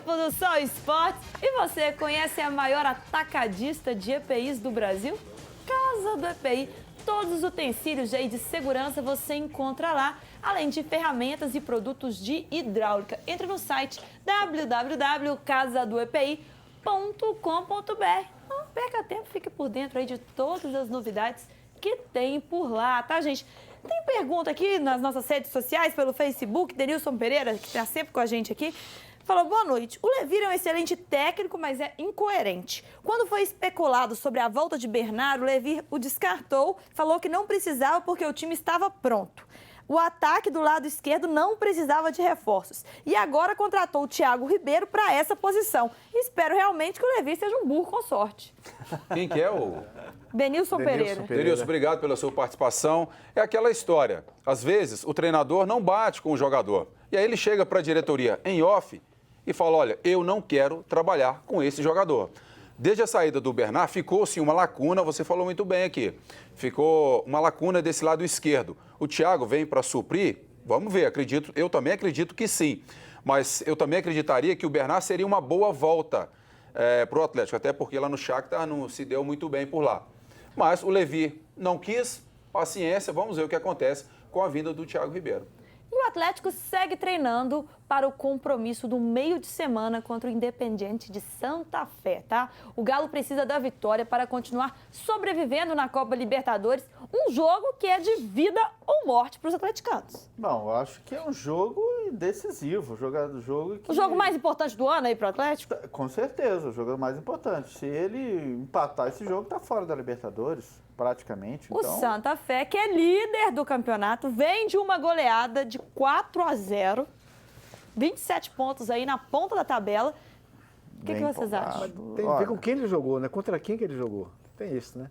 tempo do Sol Esportes. E você conhece a maior atacadista de EPIs do Brasil? Casa do EPI. Todos os utensílios de segurança você encontra lá, além de ferramentas e produtos de hidráulica. Entre no site www.casadoepi.com.br. Não perca tempo, fique por dentro aí de todas as novidades que tem por lá, tá, gente? Tem pergunta aqui nas nossas redes sociais, pelo Facebook, Denilson Pereira, que está sempre com a gente aqui, falou: boa noite. O Levir é um excelente técnico, mas é incoerente. Quando foi especulado sobre a volta de Bernardo, o Levir o descartou, falou que não precisava porque o time estava pronto. O ataque do lado esquerdo não precisava de reforços. E agora contratou o Thiago Ribeiro para essa posição. Espero realmente que o Levir seja um burro com sorte. Quem que é o... Denilson Pereira. Denilson, obrigado pela sua participação. É aquela história. Às vezes, o treinador não bate com o jogador. E aí ele chega para a diretoria em off e fala: olha, eu não quero trabalhar com esse jogador. Desde a saída do Bernard, ficou-se uma lacuna, você falou muito bem aqui, ficou uma lacuna desse lado esquerdo. O Thiago vem para suprir? Vamos ver, eu também acredito que sim. Mas eu também acreditaria que o Bernard seria uma boa volta para o Atlético, até porque lá no Shakhtar não se deu muito bem por lá. Mas o Levir não quis, paciência, vamos ver o que acontece com a vinda do Thiago Ribeiro. E o Atlético segue treinando para o compromisso do meio de semana contra o Independiente de Santa Fé, tá? O Galo precisa da vitória para continuar sobrevivendo na Copa Libertadores, um jogo que é de vida ou morte para os atleticanos. Bom, eu acho que é um jogo decisivo, O jogo mais importante do ano aí para o Atlético? Com certeza, o jogo mais importante. Se ele empatar esse jogo, tá fora da Libertadores, praticamente. O Santa Fé, que é líder do campeonato, vem de uma goleada de 4-0, 27 pontos aí na ponta da tabela. O que vocês acham? Tem a ver com quem ele jogou, né? Contra quem que ele jogou. Tem isso, né?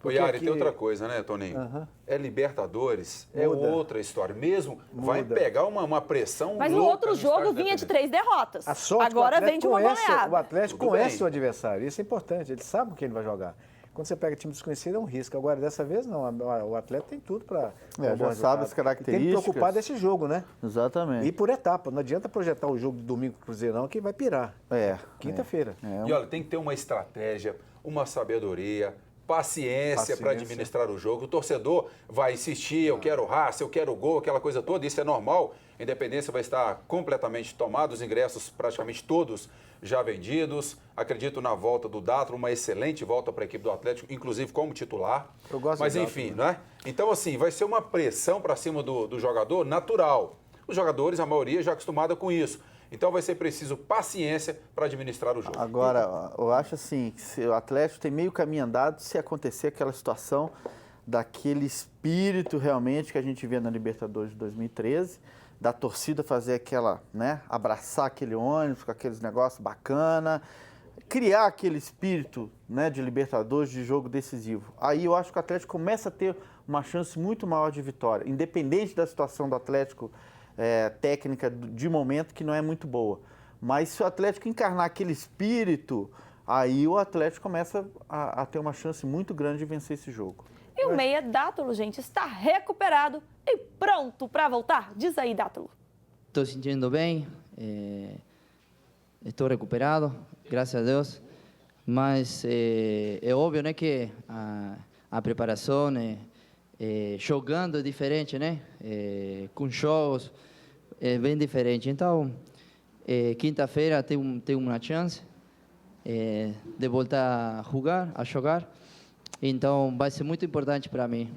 O Yari, tem outra coisa, né, Toninho? É Libertadores, é outra história. Mesmo vai pegar uma pressão. Mas no outro jogo vinha de 3 derrotas. A sorte, agora vem de uma goleada. O Atlético conhece o adversário, isso é importante. Ele sabe com quem ele vai jogar. Quando você pega time desconhecido, é um risco. Agora, dessa vez, não. O atleta tem tudo para... já sabe as características. Tem que preocupar desse jogo, né? Exatamente. E por etapa. Não adianta projetar o jogo de domingo com o Cruzeirão, que vai pirar. Quinta-feira. E olha, tem que ter uma estratégia, uma sabedoria, paciência para administrar o jogo. O torcedor vai insistir: eu quero raça, eu quero gol, aquela coisa toda. Isso é normal. A Independência vai estar completamente tomada, os ingressos praticamente todos já vendidos. Acredito na volta do Dátolo, uma excelente volta para a equipe do Atlético, inclusive como titular. Eu gosto. Mas enfim, não é? Então, assim, vai ser uma pressão para cima do jogador natural. Os jogadores, a maioria, já acostumada com isso. Então vai ser preciso paciência para administrar o jogo. Agora, eu acho assim, que se o Atlético tem meio caminho andado se acontecer aquela situação daquele espírito realmente que a gente vê na Libertadores de 2013, da torcida fazer aquela, né, abraçar aquele ônibus com aqueles negócios bacana, criar aquele espírito, né, de Libertadores, de jogo decisivo. Aí eu acho que o Atlético começa a ter uma chance muito maior de vitória, independente da situação do Atlético, técnica de momento, que não é muito boa. Mas se o Atlético encarnar aquele espírito, aí o Atlético começa a ter uma chance muito grande de vencer esse jogo. E o meia Dátolo, gente, está recuperado e pronto para voltar. Diz aí, Dátolo. Estou sentindo bem, estou recuperado, graças a Deus. Mas é óbvio, né, que a preparação, jogando é diferente, né? Com jogos é bem diferente. Então, quinta-feira tem uma chance de voltar a jogar. Então, vai ser muito importante para mim.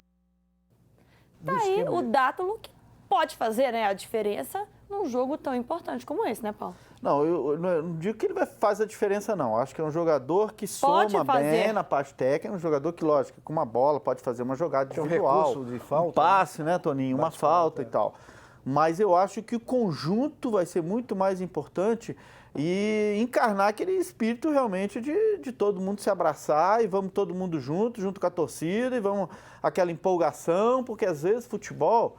Tá aí o Dátolo, que pode fazer, né, a diferença num jogo tão importante como esse, né, Paulo? Não, eu não digo que ele vai fazer a diferença, não. Acho que é um jogador que soma bem na parte técnica, um jogador que, lógico, com uma bola pode fazer uma jogada individual, recurso de falta, um passe, né, Toninho? Uma falta e tal. Mas eu acho que o conjunto vai ser muito mais importante e encarnar aquele espírito realmente de todo mundo se abraçar e vamos todo mundo junto com a torcida e vamos aquela empolgação, porque às vezes futebol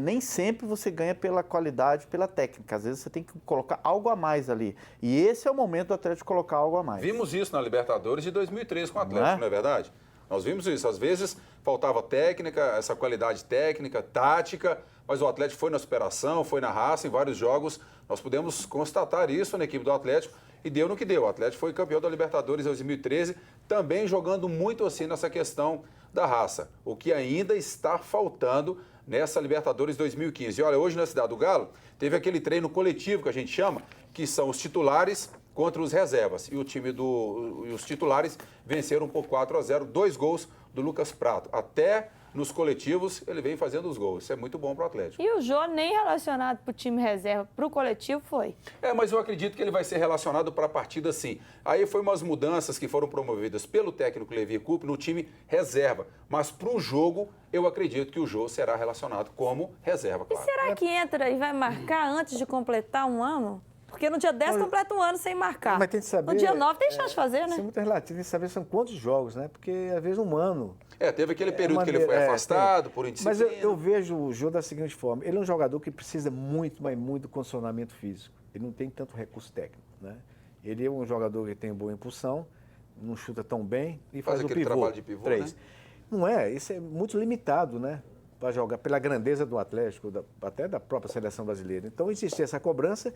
nem sempre você ganha pela qualidade, pela técnica. Às vezes você tem que colocar algo a mais ali. E esse é o momento do Atlético colocar algo a mais. Vimos isso na Libertadores de 2013 com o Atlético, não é verdade? Nós vimos isso. Às vezes faltava técnica, essa qualidade técnica, tática, mas o Atlético foi na superação, foi na raça em vários jogos. Nós pudemos constatar isso na equipe do Atlético e deu no que deu. O Atlético foi campeão da Libertadores em 2013, também jogando muito assim nessa questão da raça. O que ainda está faltando nessa Libertadores 2015. E olha, hoje na Cidade do Galo teve aquele treino coletivo que a gente chama, que são os titulares contra os reservas. E os titulares venceram por 4-0, 2 gols do Lucas Prato. Até nos coletivos ele vem fazendo os gols. Isso é muito bom para o Atlético. E o Jô nem relacionado para o time reserva, para o coletivo foi. Mas eu acredito que ele vai ser relacionado para a partida sim. Aí foi umas mudanças que foram promovidas pelo técnico Levi Coupe no time reserva. Mas para o jogo, eu acredito que o Jô será relacionado como reserva, claro. E será que entra e vai marcar antes de completar um ano? Porque no dia 10 completa um ano sem marcar. Mas tem que saber... No dia 9 tem chance de fazer, né? Isso é muito relativo, tem que saber são quantos jogos, né? Porque às vezes um ano... Teve aquele período que ele foi afastado por indisciplina. Mas eu vejo o Jô da seguinte forma, ele é um jogador que precisa muito, mas muito condicionamento físico. Ele não tem tanto recurso técnico, né? Ele é um jogador que tem boa impulsão, não chuta tão bem e faz o aquele pivô. trabalho de pivô, 3. né? Não é, isso é muito limitado, né? Para jogar, pela grandeza do Atlético, até da própria seleção brasileira. Então existia essa cobrança,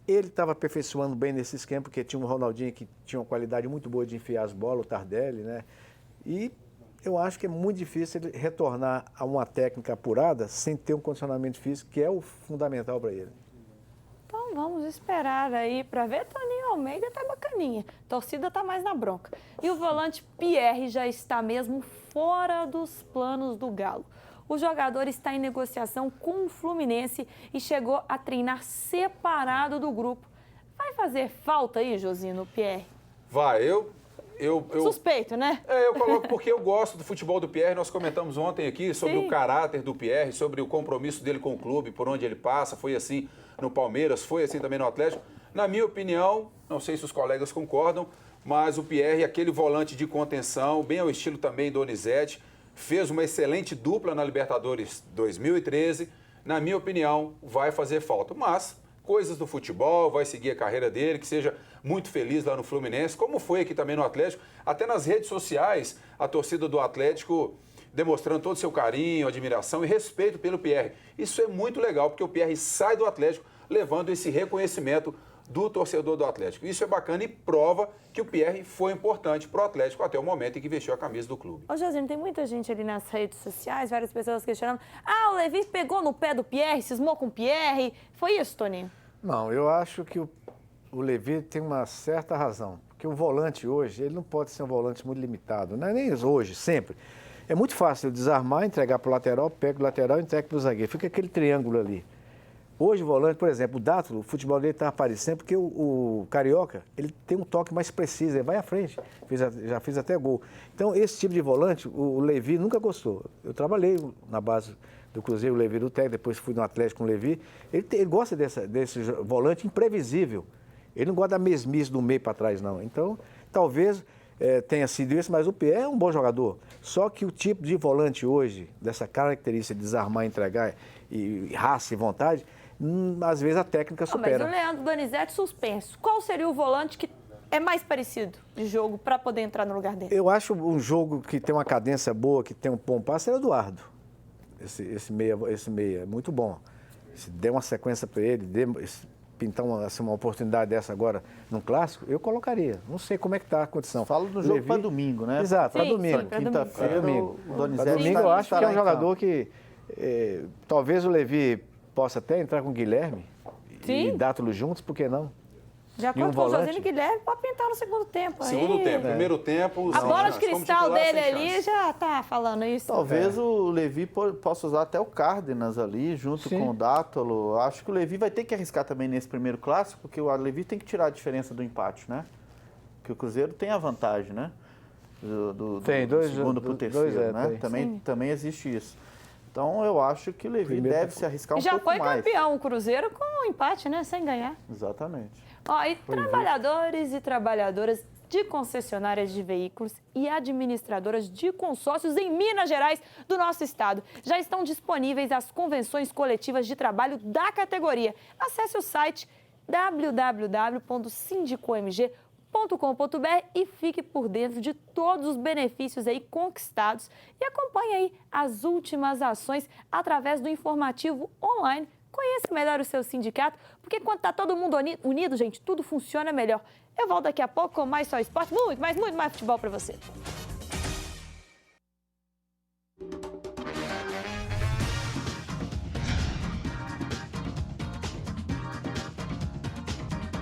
ele estava aperfeiçoando bem nesse esquema, porque tinha um Ronaldinho que tinha uma qualidade muito boa de enfiar as bolas, o Tardelli, né? E eu acho que é muito difícil ele retornar a uma técnica apurada sem ter um condicionamento físico, que é o fundamental para ele. Então vamos esperar aí para ver. Toninho Almeida tá bacaninha. A torcida tá mais na bronca. E o volante Pierre já está mesmo fora dos planos do Galo. O jogador está em negociação com o Fluminense e chegou a treinar separado do grupo. Vai fazer falta aí, Josino, Pierre? Vai, eu Suspeito, né? Eu coloco porque eu gosto do futebol do Pierre. Nós comentamos ontem aqui sobre o caráter do Pierre, sobre o compromisso dele com o clube, por onde ele passa. Foi assim no Palmeiras, foi assim também no Atlético. Na minha opinião, não sei se os colegas concordam, mas o Pierre, aquele volante de contenção, bem ao estilo também do Donizete, fez uma excelente dupla na Libertadores 2013. Na minha opinião, vai fazer falta. Mas coisas do futebol, vai seguir a carreira dele, que seja muito feliz lá no Fluminense, como foi aqui também no Atlético. Até nas redes sociais, a torcida do Atlético demonstrando todo o seu carinho, admiração e respeito pelo Pierre. Isso é muito legal, porque o Pierre sai do Atlético levando esse reconhecimento do torcedor do Atlético. Isso é bacana e prova que o Pierre foi importante para o Atlético até o momento em que vestiu a camisa do clube. Ô, Josino, tem muita gente ali nas redes sociais, várias pessoas questionando. O Levi pegou no pé do Pierre, cismou com o Pierre. Foi isso, Toninho? Não, eu acho que o Levi tem uma certa razão. Porque o volante hoje, ele não pode ser um volante muito limitado. Não é nem hoje, sempre. É muito fácil eu desarmar, entregar para o lateral, pego o lateral e entrego para o zagueiro. Fica aquele triângulo ali. Hoje o volante, por exemplo, o Dátulo, o futebol dele está aparecendo porque o Carioca, ele tem um toque mais preciso, ele vai à frente, já fez até gol. Então, esse tipo de volante, o Levi nunca gostou. Eu trabalhei na base do Cruzeiro, o Levi do Técnico, depois fui no Atlético com o Levi. Ele gosta desse volante imprevisível. Ele não gosta da mesmice do meio para trás, não. Então, talvez tenha sido isso, mas o Pierre é um bom jogador. Só que o tipo de volante hoje, dessa característica de desarmar, entregar, e raça e vontade, às vezes a técnica supera. Mas o Leandro Donizete suspenso. Qual seria o volante que é mais parecido de jogo para poder entrar no lugar dele? Eu acho um jogo que tem uma cadência boa, que tem um bom passe, é o Eduardo. Esse meia é muito bom. Se der uma sequência para ele, pintar uma oportunidade dessa agora num clássico, eu colocaria. Não sei como é que está a condição. Fala do jogo para domingo, né? Exato, para domingo. Quinta-feira, o Donizete para domingo eu acho que é um jogador que talvez o Levi possa até entrar com o Guilherme e Dátulo juntos, por que não? De acordo com o Josino, o Guilherme pode pintar no segundo tempo. Segundo tempo, primeiro tempo... A bola de cristal dele ali já tá falando isso. Talvez o Levi possa usar até o Cárdenas ali, junto com o Dátulo. Acho que o Levi vai ter que arriscar também nesse primeiro clássico, porque o Levi tem que tirar a diferença do empate, né? Porque o Cruzeiro tem a vantagem, né? Do segundo para o terceiro, né? Também existe isso. Então, eu acho que o Levi deve se arriscar um pouco mais. Já foi campeão o Cruzeiro com um empate, né? Sem ganhar. Exatamente. E trabalhadores e trabalhadoras de concessionárias de veículos e administradoras de consórcios em Minas Gerais do nosso estado. Já estão disponíveis as convenções coletivas de trabalho da categoria. Acesse o site www.sindicomg.com.br e fique por dentro de todos os benefícios aí conquistados e acompanhe aí as últimas ações através do informativo online. Conheça melhor o seu sindicato, porque quando está todo mundo unido, gente, tudo funciona melhor. Eu volto daqui a pouco com mais Só Esporte, muito mais futebol para você.